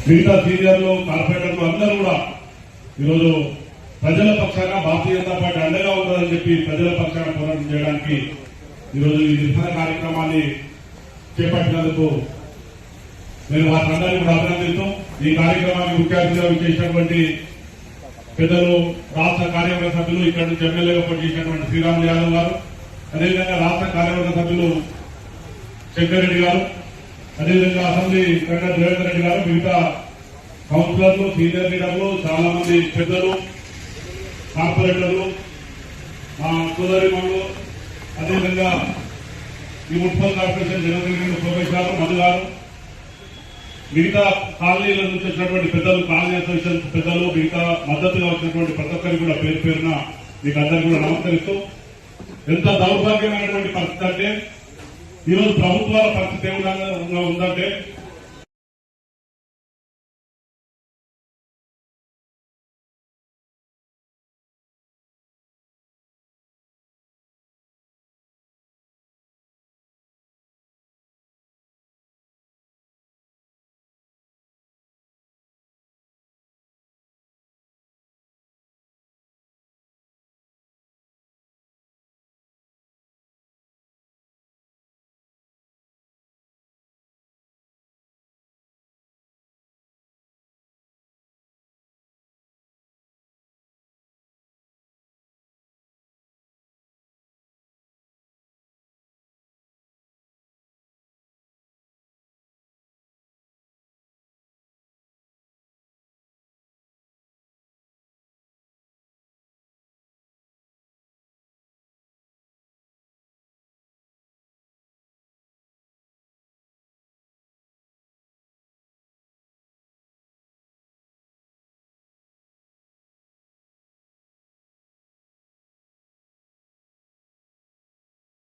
మిగతా సీనియర్లు కార్పొరేటర్లు అందరూ కూడా ఈరోజు ప్రజల పక్షాన భారతీయ జనతా పార్టీ అండగా ఉంటుందని చెప్పి ప్రజల పక్షాన పోరాటం చేయడానికి ఈరోజు ఈ నిరసన కార్యక్రమాన్ని చేపట్టినందుకు నేను వారందరినీ కూడా అభినందిస్తూ ఈ కార్యక్రమాన్ని ముఖ్య అతిథిగా చేసినటువంటి పెద్దలు రాష్ట్ర కార్యవర్గ సభ్యులు ఇక్కడ నుంచి ఎమ్మెల్యేగా పనిచేసినటువంటి శ్రీరాములు యాదవ్ గారు, అదేవిధంగా రాష్ట్ర కార్యవర్గ సభ్యులు శంకర్ రెడ్డి గారు, అదేవిధంగా అసెంబ్లీ కమిషనర్ దేవేంద్ర రెడ్డి గారు, మిగతా కౌన్సిలర్లు, సీనియర్ లీడర్లు, చాలా మంది పెద్దలు, కార్పొరేటర్లు, మా సోదరిమణులు, అదేవిధంగా ఈ మున్సిపల్ కార్పొరేషన్ జనరల్ సోమేష్ గారు, మధు గారు, మిగతా కాలనీల నుంచి వచ్చినటువంటి పెద్దలు, కాలనీ అసోసియేషన్ పెద్దలు, మిగతా మద్దతుగా వచ్చినటువంటి ప్రతి ఒక్కరికి కూడా పేరు పేరున మీకు అందరికీ కూడా నమస్కరిస్తూ, ఎంత దౌర్భాగ్యమైనటువంటి పరిస్థితి అంటే ఈరోజు ప్రభుత్వాల పరిస్థితి ఏ విధంగా ఉందంటే